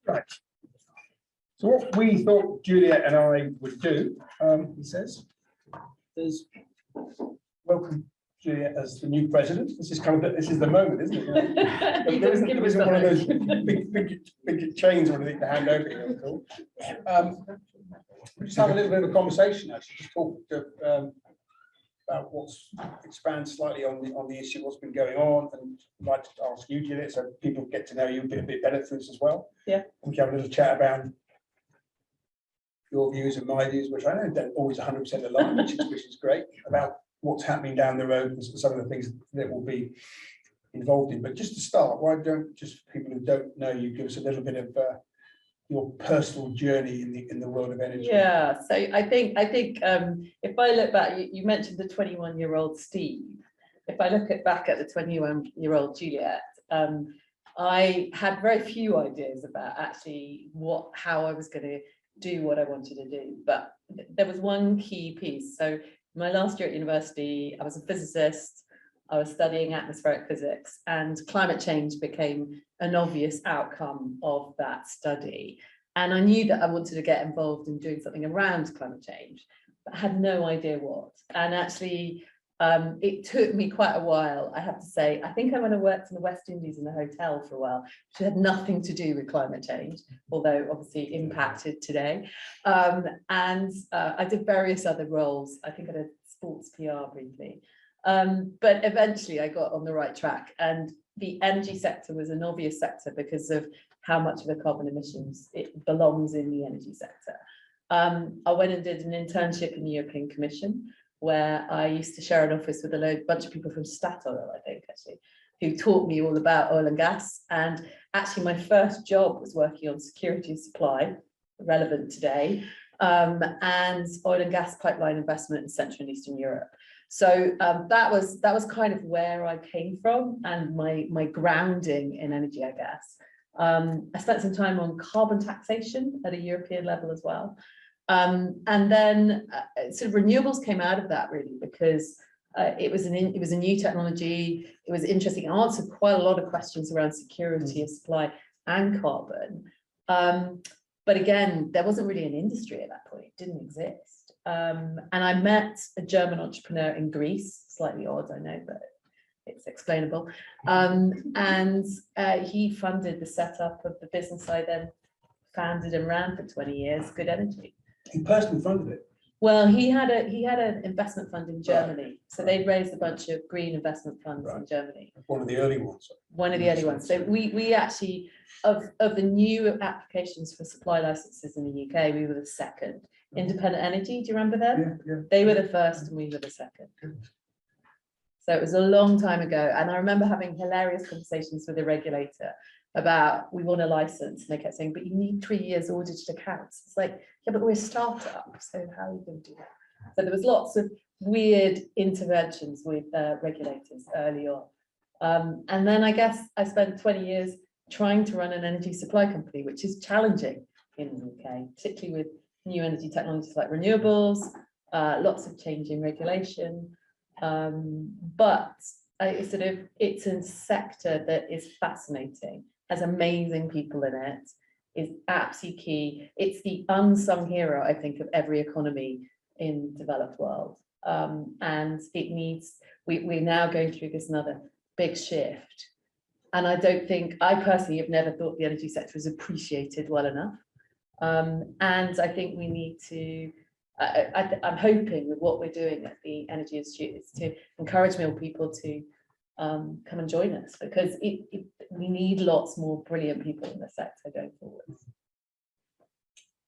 Right. So what we thought Juliet and I would do, he says, is welcome Juliet as the new president. This is kind of this is the moment, isn't it? There isn't one of those big chains or anything to hand over here at all. We just have a little bit of a conversation actually, just talk about what's expand slightly on the issue, what's been going on, and I'd like to ask you, Juliet, so people get to know you a bit better through this as well. Yeah. We can have a little chat about your views and my views, which I know don't always 100% align, which is great, about what's happening down the road and some of the things that we'll be involved in. But just to start, why don't just people who don't know you give us a little bit of your personal journey in the world of energy? Yeah, so I think if I look back, you mentioned the 21-year-old Steve. If I look back at the 21-year-old Juliet, I had very few ideas about actually how I was going to do what I wanted to do, but there was one key piece. So my last year at university, I was a physicist. I was studying atmospheric physics, and climate change became an obvious outcome of that study. And I knew that I wanted to get involved in doing something around climate change, but I had no idea what. And actually, it took me quite a while, I have to say. I think I went and worked in the West Indies in a hotel for a while, which had nothing to do with climate change, although obviously impacted today. I did various other roles. I think I did sports PR briefly. But eventually I got on the right track, and the energy sector was an obvious sector because of how much of the carbon emissions it belongs in the energy sector. I went and did an internship in the European Commission, where I used to share an office with a bunch of people from Statoil, I think, actually, who taught me all about oil and gas. And actually my first job was working on security of supply, relevant today, and oil and gas pipeline investment in Central and Eastern Europe. So that was kind of where I came from, and my grounding in energy, I guess. I spent some time on carbon taxation at a European level as well. And then sort of renewables came out of that, really, because it was a new technology. It was interesting. It answered quite a lot of questions around security of supply and carbon. But again, there wasn't really an industry at that point. It didn't exist. And I met a German entrepreneur in Greece, slightly odd, I know, but it's explainable. And he funded the setup of the business I then founded and ran for 20 years, Good Energy. He personally funded it? Well, he had an investment fund in Germany. So they'd raised a bunch of green investment funds in Germany. One of the early ones. One of the early ones. So we actually, of the new applications for supply licenses in the UK, we were the second. Independent Energy, do you remember them? Yeah. They were the first and we were the second. So it was a long time ago. And I remember having hilarious conversations with the regulator about, we want a license. And they kept saying, but you need 3 years audited accounts. It's like, yeah, but we're a startup. So how are you going to do that? So there was lots of weird interventions with regulators early on. And then I guess I spent 20 years trying to run an energy supply company, which is challenging in the UK, particularly with new energy technologies like renewables, lots of changing regulation. But it's a sector that is fascinating, has amazing people in it, is absolutely key. It's the unsung hero, I think, of every economy in the developed world. And it needs, we're now going through this another big shift. And I personally have never thought the energy sector is appreciated well enough. And I think we need to, I'm hoping with what we're doing at the Energy Institute is to encourage more people to come and join us, because we need lots more brilliant people in the sector going forward.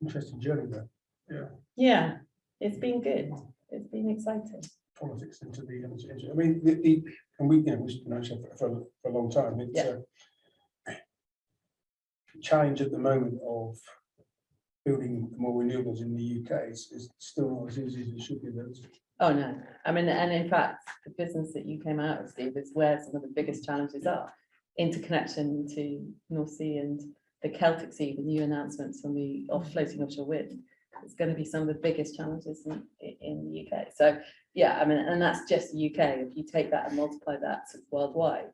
Interesting journey there. Yeah. Yeah, it's been good. It's been exciting. Politics into the energy. I mean, and we've been for a long time. It's a challenge at the moment of building more renewables in the UK is still not as easy as it should be. Oh no, I mean, and in fact, the business that you came out of, Steve, is where some of the biggest challenges are. Interconnection to North Sea and the Celtic Sea, the new announcements on the floating offshore wind. It's going to be some of the biggest challenges in the UK. So yeah, I mean, and that's just the UK. If you take that and multiply that worldwide,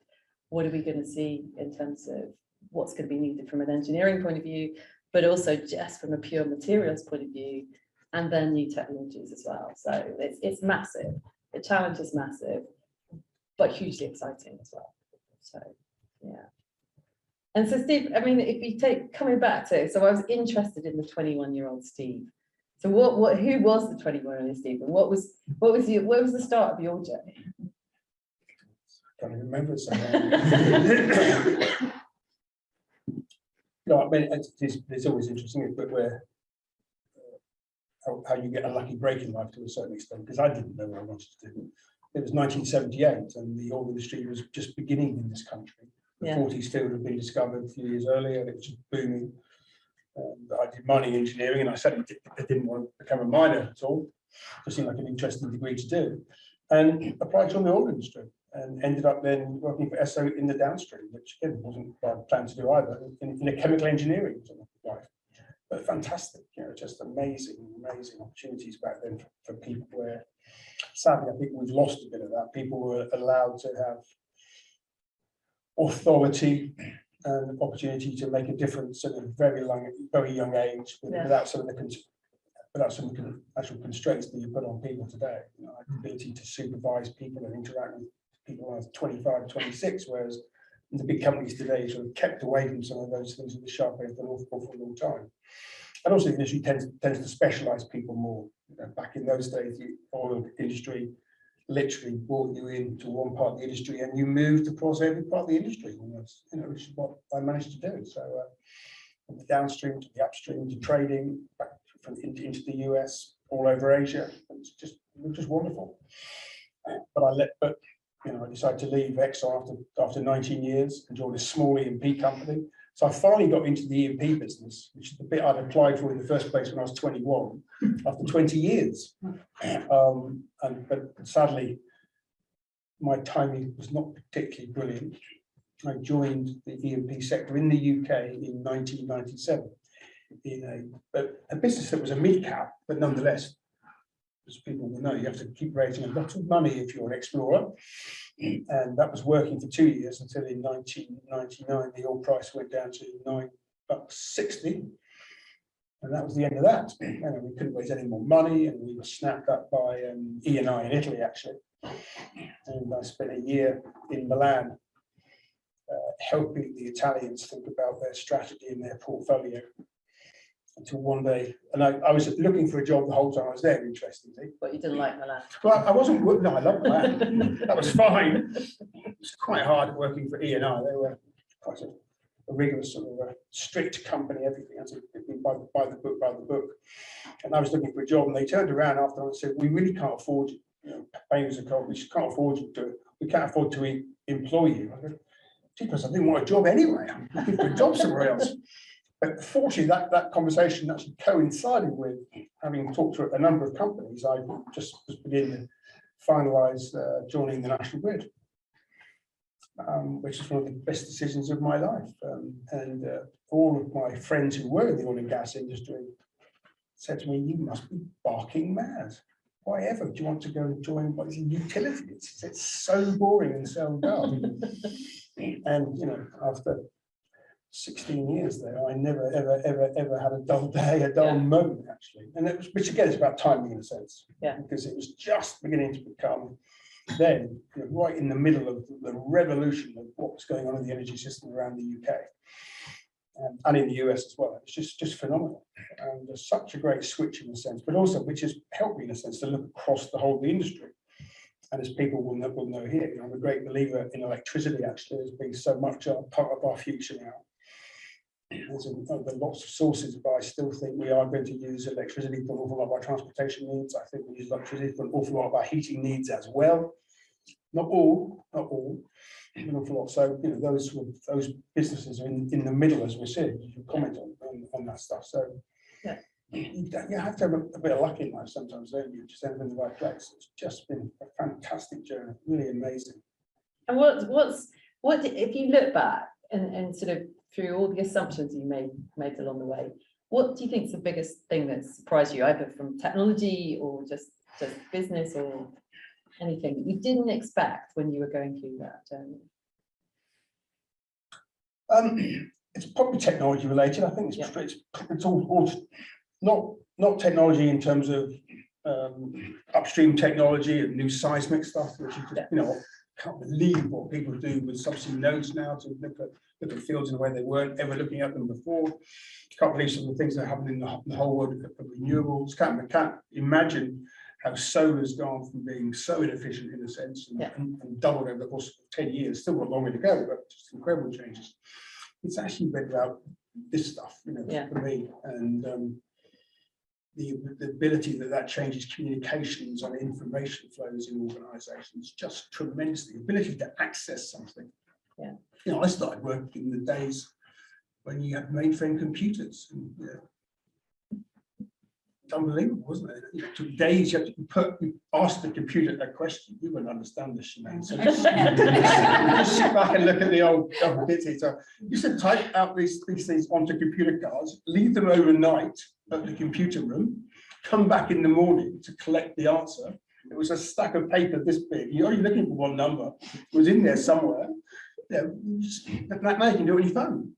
what are we going to see in terms of what's going to be needed from an engineering point of view, but also just from a pure materials point of view, and then new technologies as well. So it's massive. The challenge is massive, but hugely exciting as well. So yeah. And so Steve, I mean, if you take coming back to, so I was interested in the 21-year-old Steve. So who was the 21-year-old Steve, and what was the start of your journey? I can't even remember so No, I mean it's always interesting, but where how you get a lucky break in life to a certain extent, because I didn't know what I wanted to do. It was 1978, and the oil industry was just beginning in this country. The 40s field had been discovered a few years earlier, and it was just booming. I did mining engineering, and I certainly didn't want to become a miner at all. It seemed like an interesting degree to do, and applied to the oil industry, and ended up then working for SO in the downstream, which again wasn't what I planned to do either, in a chemical engineering sort of life. But fantastic, just amazing opportunities back then for people where, sadly, I think we've lost a bit of that. People were allowed to have authority and opportunity to make a difference at a very young age, without some of the actual constraints that you put on people today. The ability to supervise people and interact with people when I was 25, 26, whereas in the big companies today sort of kept away from some of those things with the sharp edge for an awful long time. And also the industry tends to specialize people more. Back in those days, the oil industry literally brought you into one part of the industry and you moved across every part of the industry almost, which is what I managed to do. So from the downstream to the upstream to trading, back into the US, all over Asia. It was just wonderful. But I decided to leave Exxon after 19 years and joined a small E&P company. So I finally got into the E&P business, which is the bit I'd applied for in the first place when I was 21, after 20 years. But sadly, my timing was not particularly brilliant. I joined the E&P sector in the UK in 1997 in a business that was a mid-cap, but nonetheless, as people will know, you have to keep raising a lot of money if you're an explorer. And that was working for 2 years until in 1999, the oil price went down to $9.60. And that was the end of that. And we couldn't raise any more money, and we were snapped up by EI in Italy, actually. And I spent a year in Milan helping the Italians think about their strategy and their portfolio. Until one day, and I was looking for a job the whole time I was there, interestingly. But you didn't like Milan? Well, I wasn't, no, I loved Milan. That was fine. It was quite hard working for EI. They were quite a rigorous sort of strict company, everything had to be by the book. And I was looking for a job, and they turned around after and said, we really can't afford you. Paying us a cost, we just can't afford you to, we can't afford to employ you. I said, geez, I didn't want a job anyway. I'm looking for a job somewhere else. But fortunately, that conversation actually coincided with having talked to a number of companies. I just was beginning to finalise joining the National Grid, which is one of the best decisions of my life. And all of my friends who were in the oil and gas industry said to me, "You must be barking mad. Why ever do you want to go and join what is a utility? It's so boring and so dull." And after 16 years there, I never ever had a dull day, a dull moment actually. And it was, which again is about timing in a sense, because it was just beginning to become then right in the middle of the revolution of what was going on in the energy system around the UK and in the US as well. It's just phenomenal, and there's such a great switch in a sense, but also which has helped me in a sense to look across the whole of the industry. And as people will know here, I'm a great believer in electricity actually as being so much a part of our future now. There's lots of sources, but I still think we are going to use electricity for an awful lot of our transportation needs. I think we use electricity for an awful lot of our heating needs as well. Not all, an awful lot. So those businesses are in the middle, as we're seeing. You can comment on that stuff. So you have to have a bit of luck in life sometimes, don't you? Just end up in the right place. It's just been a fantastic journey, really amazing. And what if you look back and sort of through all the assumptions you made along the way, what do you think is the biggest thing that surprised you, either from technology or just business or anything that you didn't expect when you were going through that journey? it's probably technology related. I think Yeah. it's all not technology in terms of upstream technology and new seismic stuff, which is just, you know, I can't believe what people do with subsea nodes now to look at fields in a way they weren't ever looking at them before. Can't believe some of the things that are happening in the whole world of renewables. Can't imagine how solar's gone from being so inefficient in a sense and doubled over the course of 10 years. Still got a long way to go, but just incredible changes. It's actually read about this stuff, you know, for me, and the ability that changes communications and information flows in organisations just tremendously. The ability to access something. Yeah. You know, I started working in the days when you had mainframe computers. And, it's unbelievable, wasn't it? You know, it took days. You had to ask the computer a question. You wouldn't understand this, Sinead. So just sit back and look at the old bits here. So you used to type out these things onto computer cards, leave them overnight at the computer room, come back in the morning to collect the answer. It was a stack of paper this big. You're only looking for one number. It was in there somewhere. Yeah, now you can do it on your phone.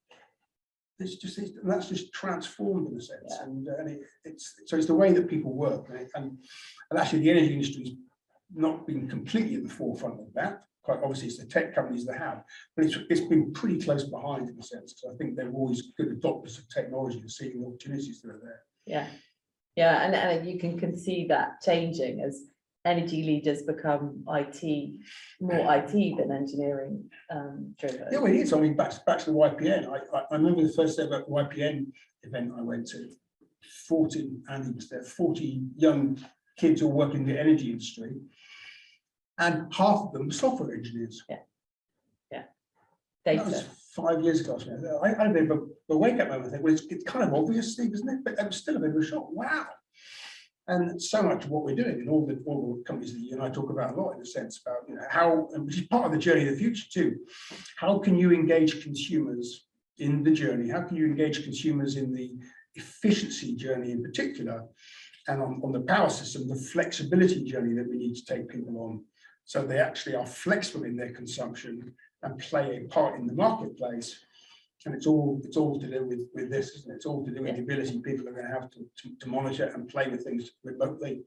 It's just that's just transformed in a sense, and it's the way that people work, and actually the energy industry's not been completely at the forefront of that. Quite obviously, it's the tech companies that have, but it's been pretty close behind in a sense, because I think they're always good adopters of technology and seeing the opportunities that are there. Yeah, and you can see that changing as energy leaders become more IT than engineering driven. Yeah, well, it is. I mean, back to the YPN. I remember the first ever YPN event I went to. 40, Andy was there. 40 young kids all working in the energy industry, and half of them were software engineers. Yeah. That was 5 years ago. I had a bit of a wake-up moment. I think, well, it's kind of obvious, Steve, isn't it? But it was still a bit of a shock. Wow. And so much of what we're doing in all the companies that you and I talk about a lot, in a sense, about, you know, how, and which is part of the journey of the future too. How can you engage consumers in the journey? How can you engage consumers in the efficiency journey in particular, and on the power system, the flexibility journey that we need to take people on, so they actually are flexible in their consumption and play a part in the marketplace. And it's all to do with this, isn't it? It's all to do with the ability people are going to have to monitor and play with things remotely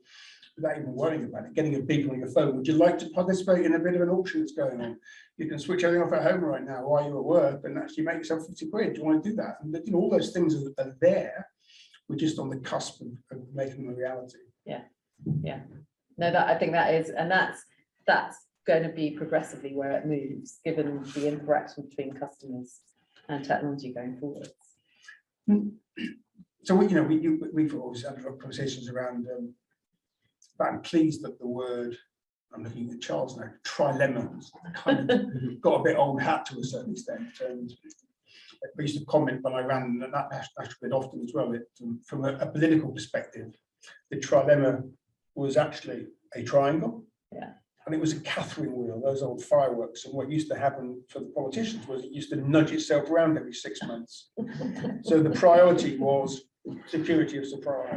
without even worrying about it. Getting a beep on your phone. Would you like to participate in a bit of an auction that's going on? You can switch everything off at home right now while you're at work and actually make yourself 50 quid. Do you want to do that? And you know, all those things are there. We're just on the cusp of making them a reality. Yeah. No, I think that is, and that's going to be progressively where it moves, given the interaction between customers and technology going forward. So we've always had conversations around. But I'm pleased that the word, I'm looking at Charles now, trilemma, kind of got a bit old hat to a certain extent. And I used to comment when I ran that national grid often as well. From a political perspective, the trilemma was actually a triangle. Yeah. And it was a Catherine wheel, those old fireworks. And what used to happen for the politicians was it used to nudge itself around every 6 months. So the priority was security of supply.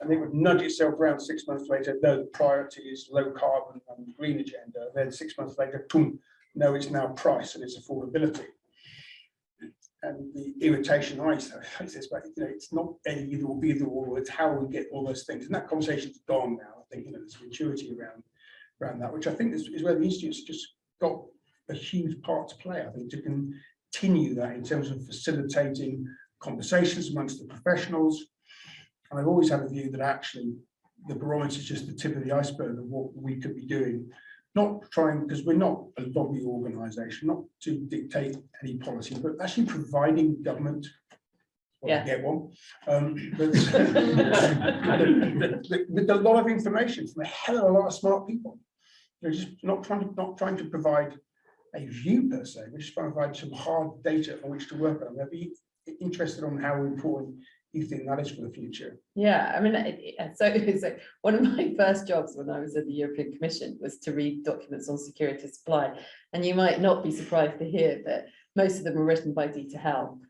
And it would nudge itself around 6 months later. No, the priority is low carbon and green agenda. Then 6 months later, boom, no, it's now price and it's affordability. And the irritation I this, but it's not either or, it's how we get all those things. And that conversation's gone now. I think there's maturity around that, which I think is where the Institute's just got a huge part to play, I think, to continue that in terms of facilitating conversations amongst the professionals. And I've always had a view that actually the barometer is just the tip of the iceberg of what we could be doing, not trying, because we're not a lobby organisation, not to dictate any policy, but actually providing government, get one, with a lot of information from a hell of a lot of smart people. They're just not trying to provide a view per se. We're just trying to provide some hard data on which to work on. I'd be interested on how important you think that is for the future. Yeah, I mean, so one of my first jobs when I was at the European Commission was to read documents on security of supply, and you might not be surprised to hear that most of them were written by Dieter Hell,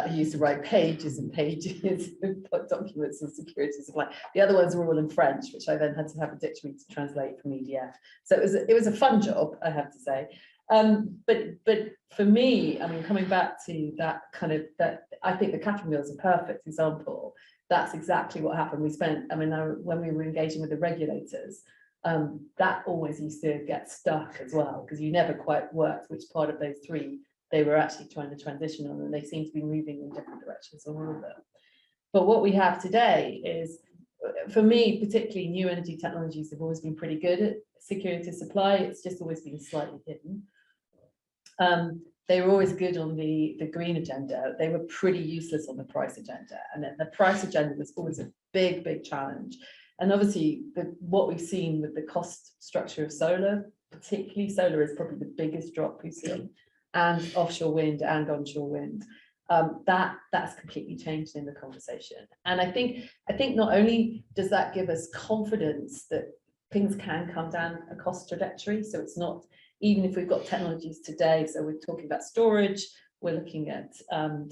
who used to write pages and pages of documents on security of supply. The other ones were all in French, which I then had to have a dictionary to translate from EDF. So it was a fun job, I have to say. But for me, I mean, coming back to that kind of that, I think the cattle meal is a perfect example. That's exactly what happened. We spent, I mean, when we were engaging with the regulators, that always used to get stuck as well, because you never quite worked which part of those three they were actually trying to transition on, and they seem to be moving in different directions on all of them. But what we have today is, for me, particularly new energy technologies have always been pretty good at security of supply. It's just always been slightly hidden. They were always good on the green agenda. They were pretty useless on the price agenda. And then the price agenda was always a big, big challenge. And obviously, what we've seen with the cost structure of solar, particularly solar, is probably the biggest drop we've seen, and offshore wind and onshore wind. That's completely changed in the conversation. And I think not only does that give us confidence that things can come down a cost trajectory, so it's not, even if we've got technologies today, so we're talking about storage, we're looking at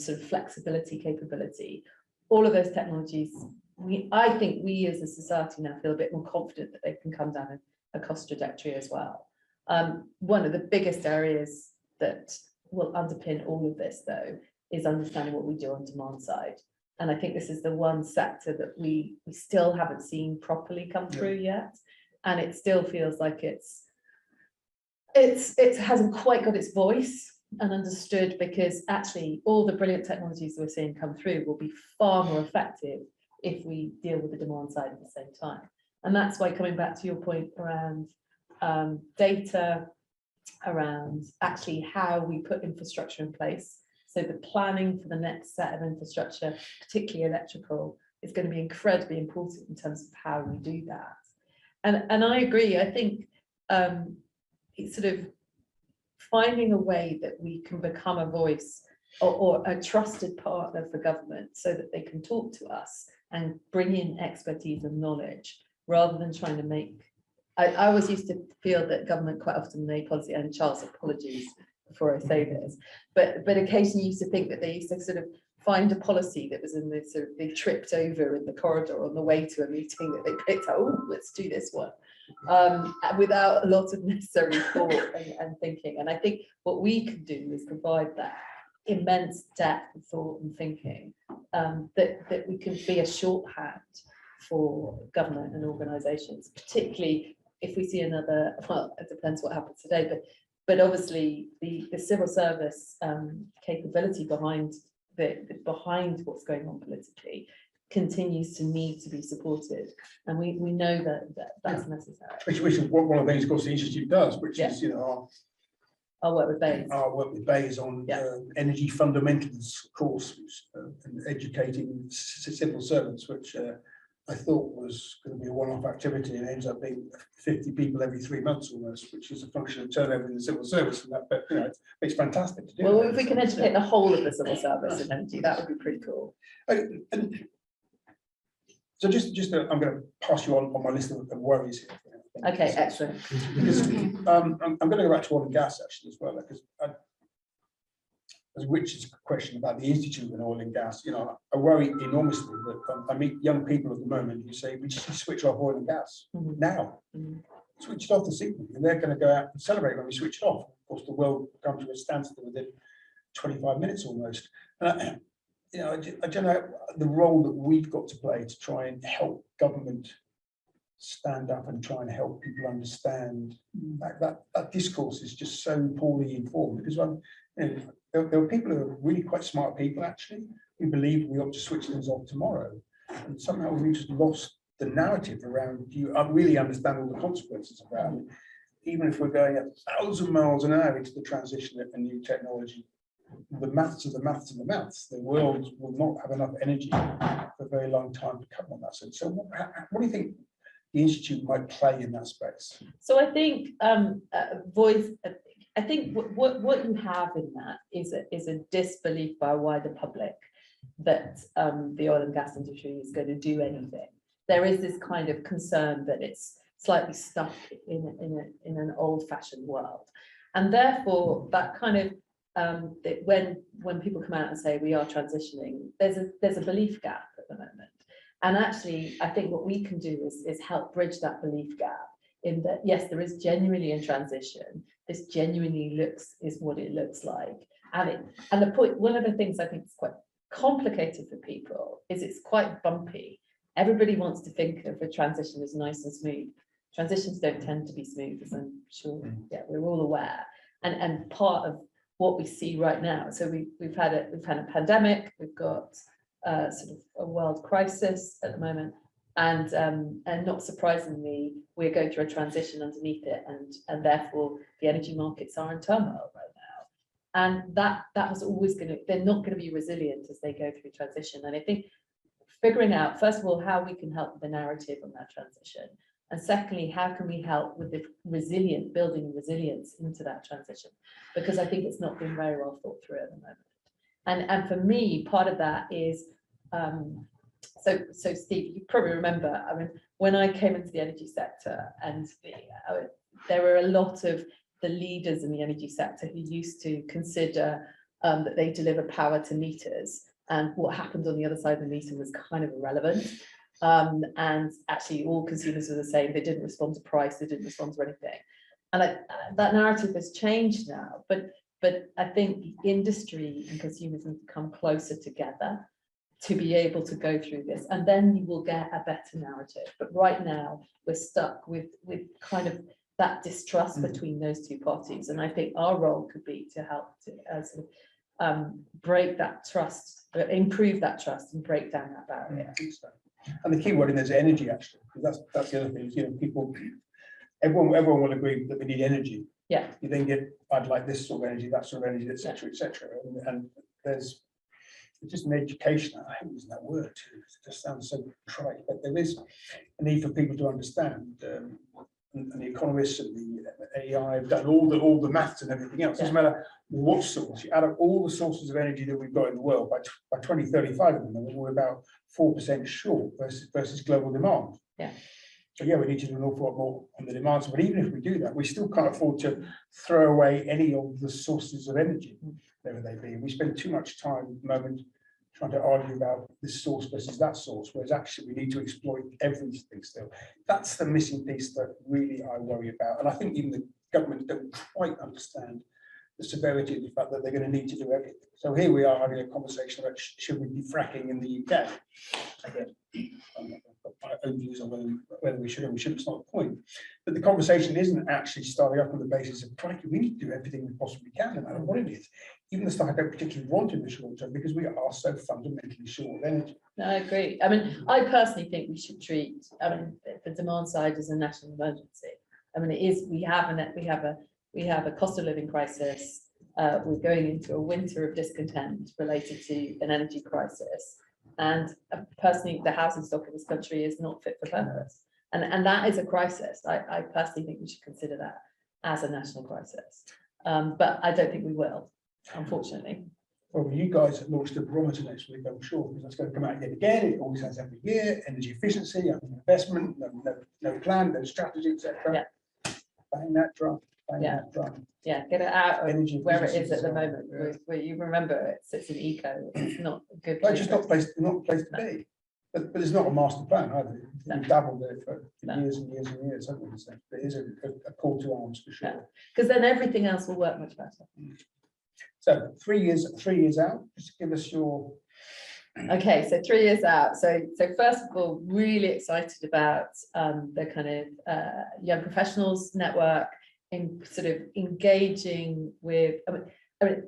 sort of flexibility capability, all of those technologies, I think we as a society now feel a bit more confident that they can come down a cost trajectory as well. One of the biggest areas that will underpin all of this, though, is understanding what we do on demand side. And I think this is the one sector that we still haven't seen properly come through yet. And it still feels like it hasn't quite got its voice and understood, because actually all the brilliant technologies that we're seeing come through will be far more effective if we deal with the demand side at the same time. And that's why, coming back to your point around data, around actually how we put infrastructure in place. So the planning for the next set of infrastructure, particularly electrical, is going to be incredibly important in terms of how we do that. And I agree. I think it's sort of finding a way that we can become a voice or a trusted partner for government, so that they can talk to us and bring in expertise and knowledge, rather than trying to make. I always used to feel that government quite often made policy, and Charles, apologies before I say this, but occasionally used to think that they used to sort of find a policy that was in the sort of, they tripped over in the corridor on the way to a meeting, that they picked out, oh, let's do this one, without a lot of necessary thought and thinking. And I think what we can do is provide that immense depth of thought and thinking, that we can be a shorthand for government and organisations, particularly if we see another, well, it depends what happens today, but obviously the civil service capability behind what's going on politically continues to need to be supported, and we know that's necessary. Which is what one of the things, of course, the Institute does, which is, you know, I'll work with Bays. Our work with Bays on energy fundamentals course, and educating civil servants, which I thought was going to be a one-off activity, and ends up being 50 people every 3 months almost, which is a function of turnover in the civil service. And that, but you know, it's fantastic to do. Well, if we can educate the whole of the civil service in energy, that would be pretty cool. And so I'm going to pass you on my list of worries here. Okay, excellent. Because, I'm going to go back to oil and gas actually as well, because as Richard's question about the Institute of Oil and Gas, you know, I worry enormously that I meet young people at the moment who say we just switch off oil and gas now, switch it off this evening, and they're going to go out and celebrate when we switch it off. Of course, the world will come to a standstill within 25 minutes almost. You know, I don't know the role that we've got to play to try and help government stand up and try and help people understand that discourse is just so poorly informed, because there are people who are really quite smart people actually who believe we ought to switch things off tomorrow, and somehow we've just lost the narrative around, do you really understand all the consequences of that? Even if we're going at 1,000 miles an hour into the transition of a new technology, the maths are the maths and the maths. The world will not have enough energy for a very long time to cover on that. So what do you think the Institute might play in that space? So I think I think what you have in that is a disbelief by a wider public that the oil and gas industry is going to do anything. There is this kind of concern that it's slightly stuck in an old-fashioned world, and therefore that kind of that when people come out and say we are transitioning, there's a belief gap at the moment. And actually, I think what we can do is help bridge that belief gap, in that, yes, there is genuinely a transition. this genuinely is what it looks like. And the point, one of the things I think is quite complicated for people is it's quite bumpy. Everybody wants to think of a transition as nice and smooth. Transitions don't tend to be smooth, as I'm sure we're all aware. And part of what we see right now, so we've had a pandemic, we've got sort of a world crisis at the moment, and not surprisingly, we're going through a transition underneath it, and therefore the energy markets are in turmoil right now. And that was always they're not going to be resilient as they go through transition. And I think figuring out, first of all, how we can help with the narrative on that transition. And secondly, how can we help with the building resilience into that transition? Because I think it's not been very well thought through at the moment. And for me, part of that is, so Steve, you probably remember, I mean, when I came into the energy sector, and there were a lot of the leaders in the energy sector who used to consider that they deliver power to meters, and what happened on the other side of the meter was kind of irrelevant. And actually all consumers were the same. They didn't respond to price, they didn't respond to anything. And that narrative has changed now, but I think the industry and consumers need to come closer together to be able to go through this, and then you will get a better narrative. But right now we're stuck with kind of that distrust between those two parties, and I think our role could be to help to break that trust, improve that trust, and break down that barrier. And the key word in there is energy, actually, because that's the other thing. You know, everyone will agree that we need energy. Yeah. You then get, I'd like this sort of energy, that sort of energy, etc., etc. And there's just an education. I hate using that word too. It just sounds so trite, but there is a need for people to understand. And the economists and the EI have done all the maths and everything else. It doesn't matter what source. You add up all the sources of energy that we've got in the world by 2035, we're about 4% short versus global demand. Yeah. So yeah, we need to do an awful lot more on the demand side. But even if we do that, we still can't afford to throw away any of the sources of energy, whatever they be. We spend too much time at the moment trying to argue about this source versus that source, whereas actually we need to exploit everything still. That's the missing piece that really I worry about. And I think even the government don't quite understand the severity of the fact that they're going to need to do everything. So here we are having a conversation about should we be fracking in the UK? Again, my own views on whether we should or we shouldn't, it's not the point. But the conversation isn't actually starting up on the basis of, crikey, we need to do everything we possibly can, no matter what it is. Even the stuff I don't particularly want in the short term, because we are so fundamentally short of energy. No, I agree. I mean, I personally think we should treat, the demand side as a national emergency. I mean, it is. We have a cost of living crisis. We're going into a winter of discontent related to an energy crisis, and personally, the housing stock in this country is not fit for purpose, and that is a crisis. I personally think we should consider that as a national crisis, but I don't think we will, unfortunately. Well, you guys have launched a barometer next week, I'm sure, because that's going to come out yet again. It always has every year. Energy efficiency, investment, no plan, no strategy, etc. Yeah. Bang that drum. That drum. Yeah, get it out of Energy where it is at the well. moment. Where you remember it sits in eco. It's not a good. Well, it's just not a place to be. But it's not a master plan either. No. We've dabbled in it for No. years and years and years, haven't we? So it is a call to arms for sure. Because then everything else will work much better. So 3 years out, just give us your. Okay, so 3 years out. So first of all, really excited about the kind of young professionals network, in sort of engaging with. I mean,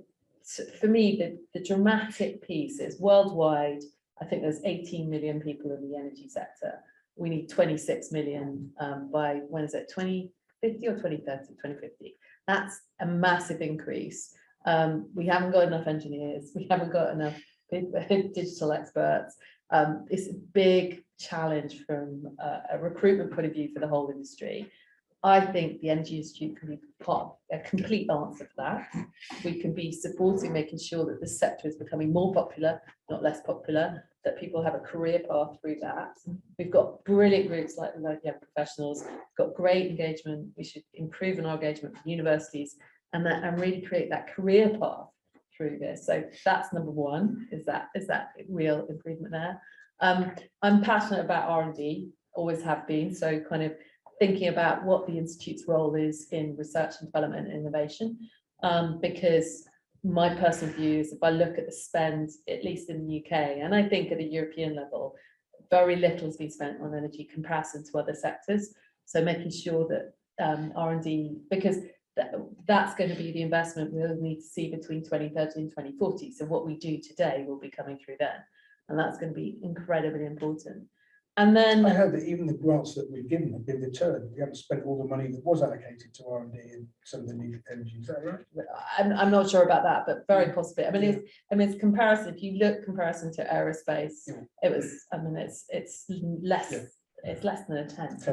for me, the dramatic piece is worldwide. I think there's 18 million people in the energy sector. We need 26 million by, when is it, 2050 or 2030? 2050. That's a massive increase. We haven't got enough engineers. We haven't got enough digital experts. It's a big challenge from a recruitment point of view for the whole industry. I think the Energy Institute can be a complete answer for that. We can be supporting, making sure that the sector is becoming more popular, not less popular, that people have a career path through that. We've got brilliant groups like Young Professionals, got great engagement. We should improve on our engagement with universities and really create that career path through this. So that's number one, is that real improvement there. I'm passionate about R&D, always have been. So kind of thinking about what the Institute's role is in research and development and innovation, because my personal view is if I look at the spend, at least in the UK, and I think at a European level, very little has been spent on energy comparison to other sectors. So making sure that R&D, because that's going to be the investment we'll need to see between 2030 and 2040. So what we do today will be coming through then. And that's going to be incredibly important. And then I heard that even the grants that we've given have been returned. We haven't spent all the money that was allocated to R&D and some of the new energy. Is that right? I'm not sure about that, but very possibly. I mean, it's comparison. If you look comparison to aerospace, it was. I mean, it's less. Yeah. It's less than a tenth.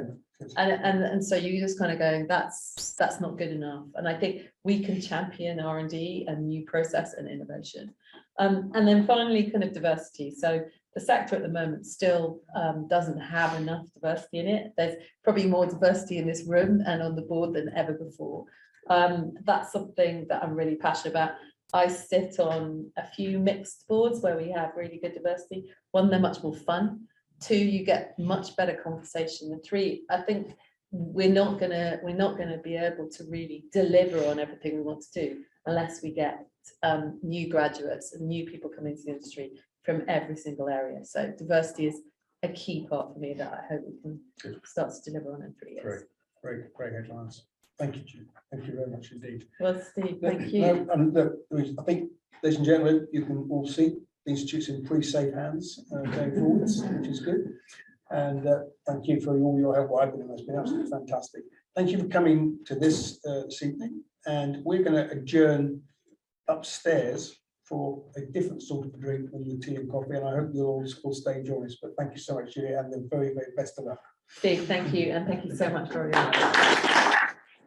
And so you just kind of going, that's not good enough. And I think we can champion R&D and new process and innovation. And then finally, kind of diversity. So the sector at the moment still doesn't have enough diversity in it. There's probably more diversity in this room and on the board than ever before. That's something that I'm really passionate about. I sit on a few mixed boards where we have really good diversity. One, they're much more fun. Two, you get much better conversation. And three, I think we're not gonna be able to really deliver on everything we want to do unless we get new graduates and new people coming into the industry from every single area. So diversity is a key part for me that I hope we can start to deliver on in 3 years. Great headlines. Thank you, Jude. Thank you very much indeed. Well, Steve, thank you. I think, ladies and gentlemen, you can all see the Institute's in pretty safe hands going forwards, which is good. And thank you for all your help. I've been, it's been absolutely fantastic. Thank you for coming to this evening. And we're going to adjourn upstairs for a different sort of drink than the tea and coffee. And I hope you'll all stay join us. But thank you so much, Julia, and the very, very best of luck. Steve, thank you. And thank you so much for your